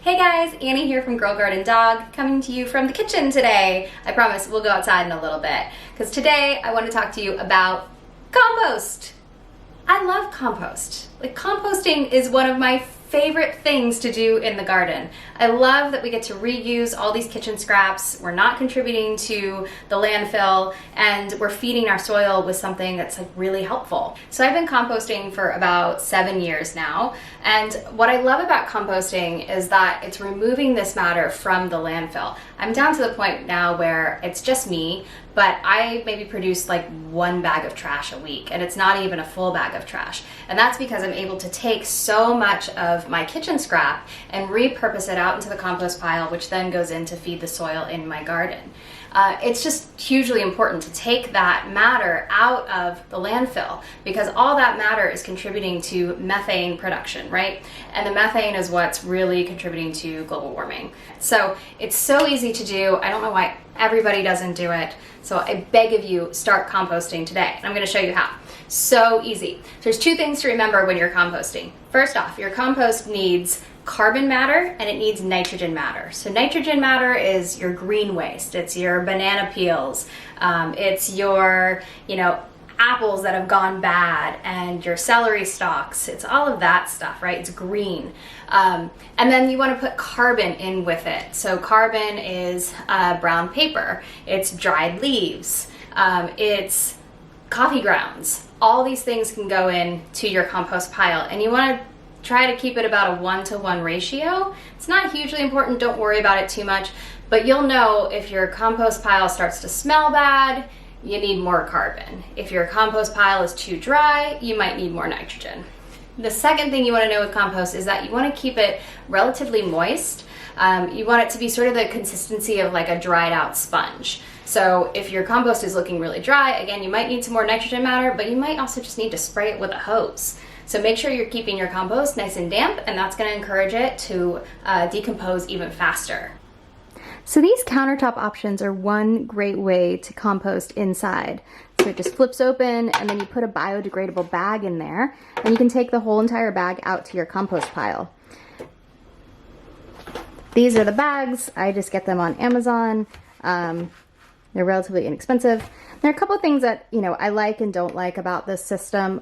Hey guys, Annie here from Girl Garden Dog, coming to you from the kitchen today. I promise we'll go outside in a little bit, because today I want to talk to you about compost. I love compost. Composting is one of my favorite things to do in the garden. I love that we get to reuse all these kitchen scraps. We're not contributing to the landfill, and we're feeding our soil with something that's really helpful. So I've been composting for about 7 years now, and what I love about composting is that it's removing this matter from the landfill. I'm down to the point now where it's just me, but I maybe produce 1 bag of trash a week, and it's not even a full bag of trash. And that's because I'm able to take so much of my kitchen scrap and repurpose it out into the compost pile, which then goes in to feed the soil in my garden. It's just hugely important to take that matter out of the landfill, because all that matter is contributing to methane production, right? And the methane is what's really contributing to global warming. So it's so easy to do. I don't know why everybody doesn't do it. So I beg of you, start composting today. And I'm going to show you how. So easy. So there's 2 things to remember when you're composting. First off, your compost needs carbon matter and it needs nitrogen matter. So nitrogen matter is your green waste. It's your banana peels. It's your, apples that have gone bad, and your celery stalks. It's all of that stuff, right? It's green. And then you want to put carbon in with it. So carbon is brown paper. It's dried leaves. It's coffee grounds. All these things can go into your compost pile, and you want to try to keep it about a 1-to-1 ratio. It's not hugely important. Don't worry about it too much, but you'll know if your compost pile starts to smell bad, you need more carbon. If your compost pile is too dry, you might need more nitrogen. The second thing you want to know with compost is that you want to keep it relatively moist. You want it to be sort of the consistency of a dried out sponge. So if your compost is looking really dry, again, you might need some more nitrogen matter, but you might also just need to spray it with a hose. So make sure you're keeping your compost nice and damp, and that's going to encourage it to decompose even faster. So these countertop options are one great way to compost inside. So it just flips open, and then you put a biodegradable bag in there, and you can take the whole entire bag out to your compost pile. These are the bags. I just get them on Amazon. They're relatively inexpensive. There are a couple of things that I like and don't like about this system.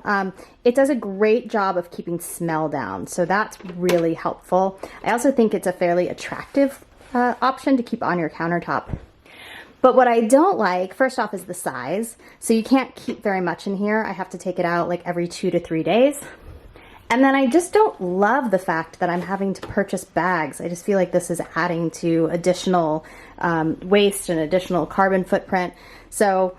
It does a great job of keeping smell down, so that's really helpful. I also think it's a fairly attractive option to keep on your countertop. But what I don't like, first off, is the size. So you can't keep very much in here. I have to take it out every 2 to 3 days. And then I just don't love the fact that I'm having to purchase bags. I just feel like this is adding to additional waste and additional carbon footprint. So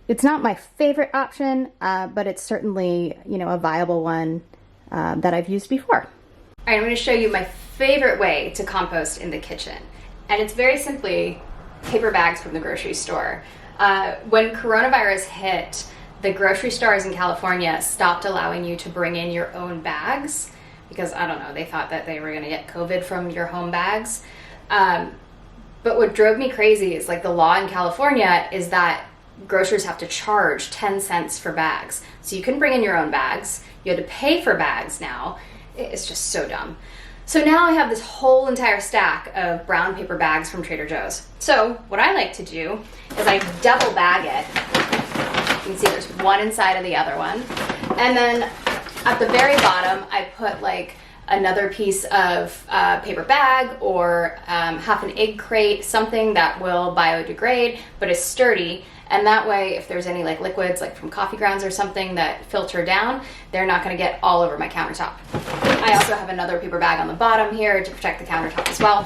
it's not my favorite option, but it's certainly, a viable one that I've used before. All right, I'm going to show you my favorite way to compost in the kitchen. And it's very simply paper bags from the grocery store. When coronavirus hit, the grocery stores in California stopped allowing you to bring in your own bags because, I don't know, they thought that they were going to get COVID from your home bags. But what drove me crazy is the law in California is that grocers have to charge 10 cents for bags. So you couldn't bring in your own bags. You had to pay for bags now. It's just so dumb. So now I have this whole entire stack of brown paper bags from Trader Joe's. So what I like to do is I double bag it. You can see there's one inside of the other one. And then at the very bottom, I put another piece of paper bag or half an egg crate, something that will biodegrade but is sturdy. And that way, if there's any liquids from coffee grounds or something that filter down, they're not going to get all over my countertop. I also have another paper bag on the bottom here to protect the countertop as well.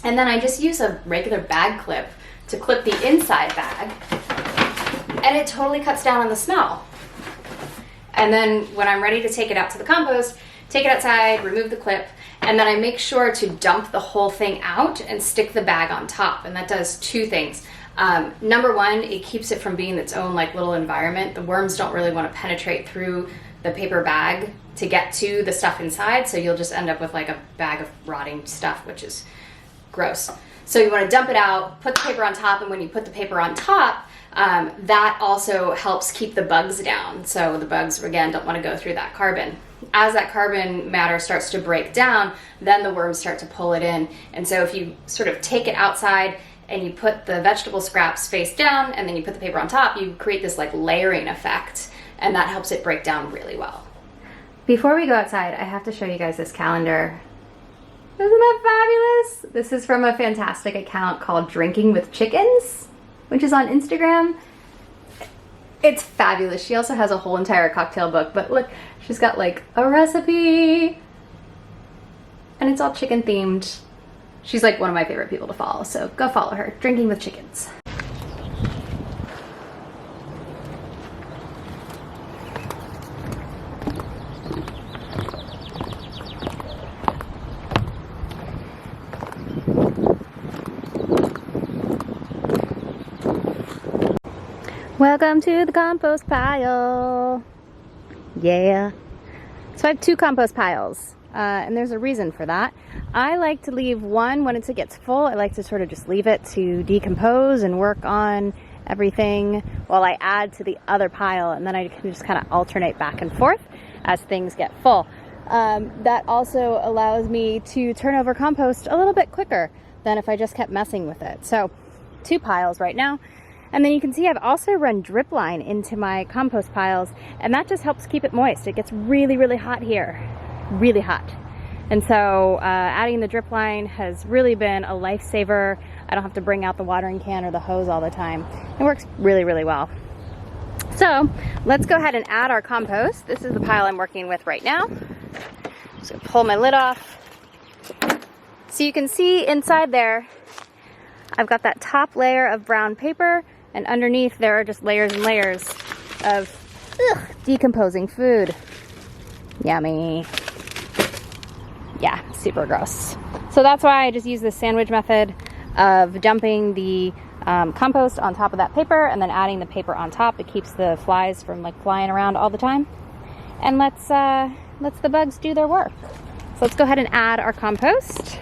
And then I just use a regular bag clip to clip the inside bag, and it totally cuts down on the smell. And then when I'm ready to take it out to the compost, take it outside, remove the clip, and then I make sure to dump the whole thing out and stick the bag on top. And that does 2 things. Number one, it keeps it from being its own little environment. The worms don't really want to penetrate through the paper bag to get to the stuff inside, so you'll just end up with a bag of rotting stuff, which is gross. So you want to dump it out, put the paper on top, and when you put the paper on top, that also helps keep the bugs down. So the bugs, again, don't want to go through that carbon. as that carbon matter starts to break down, then the worms start to pull it in. And so if you sort of take it outside and you put the vegetable scraps face down and then you put the paper on top, you create this like layering effect, and that helps it break down really well. Before we go outside, I have to show you guys this calendar. Isn't that fabulous? This is from a fantastic account called Drinking with Chickens, which is on Instagram. It's fabulous. She also has a whole entire cocktail book, but look, she's got like a recipe and it's all chicken themed. She's like one of my favorite people to follow, so go follow her. Drinking with Chickens. Welcome to the compost pile. Yeah. So I have 2 compost piles, and there's a reason for that. I like to leave one when it gets full. I like to sort of just leave it to decompose and work on everything while I add to the other pile, and then I can just kind of alternate back and forth as things get full. That also allows me to turn over compost a little bit quicker than if I just kept messing with it. So 2 piles right now. And then you can see I've also run drip line into my compost piles, and that just helps keep it moist. It gets really, really hot here, really hot. And so adding the drip line has really been a lifesaver. I don't have to bring out the watering can or the hose all the time. It works really, really well. So let's go ahead and add our compost. This is the pile I'm working with right now. Just gonna pull my lid off. So you can see inside there, I've got that top layer of brown paper, and underneath there are just layers and layers of decomposing food. Yummy. Yeah, super gross. So that's why I just use this sandwich method of dumping the compost on top of that paper and then adding the paper on top. It keeps the flies from like flying around all the time, and lets the bugs do their work. So let's go ahead and add our compost.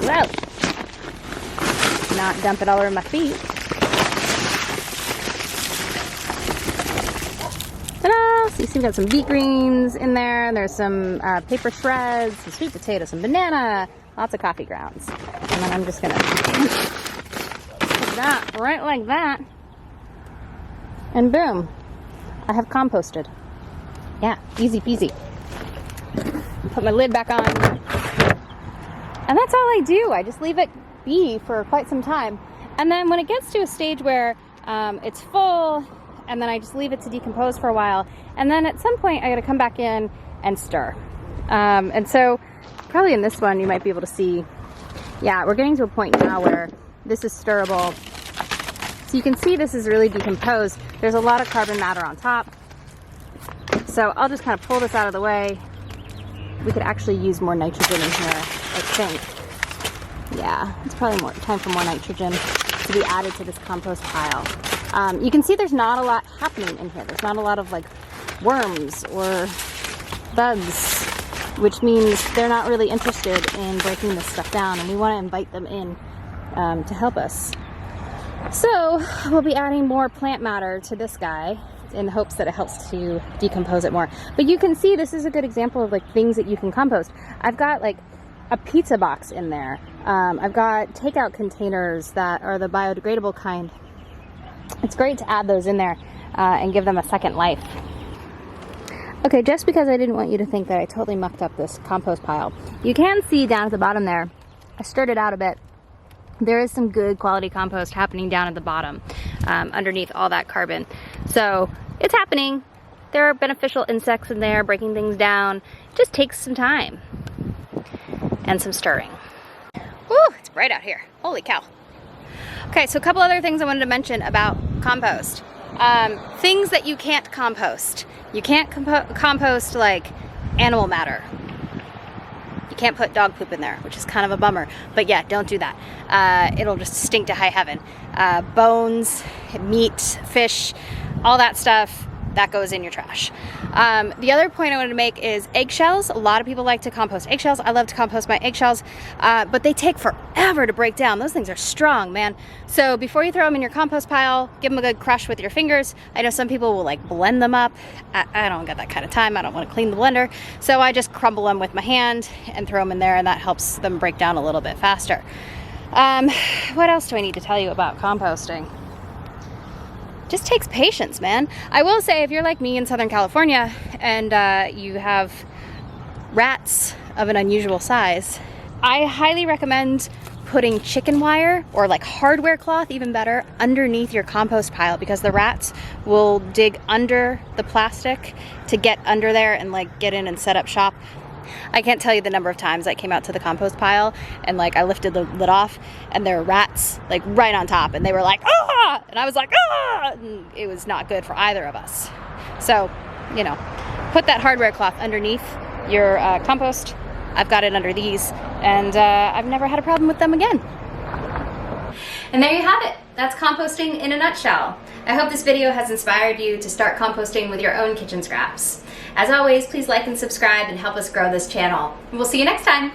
Whoa. Not dump it all over my feet. Ta-da! So you see we've got some beet greens in there, and there's some paper shreds, some sweet potato, some banana, lots of coffee grounds. And then I'm just gonna put that right like that. And boom, I have composted. Yeah, easy peasy. Put my lid back on. And that's all I do. I just leave it be for quite some time. And then when it gets to a stage where it's full, and then I just leave it to decompose for a while, and then at some point I gotta come back in and stir. And so probably in this one you might be able to see, yeah, we're getting to a point now where this is stirrable. So you can see this is really decomposed. There's a lot of carbon matter on top. So I'll just kind of pull this out of the way. We could actually use more nitrogen in here, I think. Yeah, it's probably time for more nitrogen to be added to this compost pile. You can see there's not a lot happening in here. There's not a lot of like worms or bugs, which means they're not really interested in breaking this stuff down, and we want to invite them in to help us. So we'll be adding more plant matter to this guy in the hopes that it helps to decompose it more. But you can see this is a good example of like things that you can compost. I've got like a pizza box in there. I've got takeout containers that are the biodegradable kind. It's great to add those in there and give them a second life. Okay, just because I didn't want you to think that I totally mucked up this compost pile, you can see down at the bottom there, I stirred it out a bit. There is some good quality compost happening down at the bottom underneath all that carbon. So it's happening. There are beneficial insects in there breaking things down. It just takes some time and some stirring. Woo, it's bright out here. Holy cow. Okay, so a couple other things I wanted to mention about compost. Things that you can't compost. You can't compost like animal matter. You can't put dog poop in there, which is kind of a bummer. But yeah, don't do that. It'll just stink to high heaven. Bones, meat, fish, all that stuff, that goes in your trash. The other point I wanted to make is eggshells. A lot of people like to compost eggshells. I love to compost my eggshells, but they take forever to break down. Those things are strong, man. So before you throw them in your compost pile, give them a good crush with your fingers. I know some people will like blend them up. I don't got that kind of time. I don't want to clean the blender. So I just crumble them with my hand and throw them in there, and that helps them break down a little bit faster. What else do I need to tell you about composting? Just takes patience, man. I will say, if you're like me in Southern California and you have rats of an unusual size, I highly recommend putting chicken wire or like hardware cloth, even better, underneath your compost pile, because the rats will dig under the plastic to get under there and like get in and set up shop. I can't tell you the number of times I came out to the compost pile and like I lifted the lid off and there were rats like right on top, and they were like, ah! And I was like, ah! And it was not good for either of us. So, you know, put that hardware cloth underneath your compost. I've got it under these, and I've never had a problem with them again. And there you have it. That's composting in a nutshell. I hope this video has inspired you to start composting with your own kitchen scraps. As always, please like and subscribe and help us grow this channel. We'll see you next time.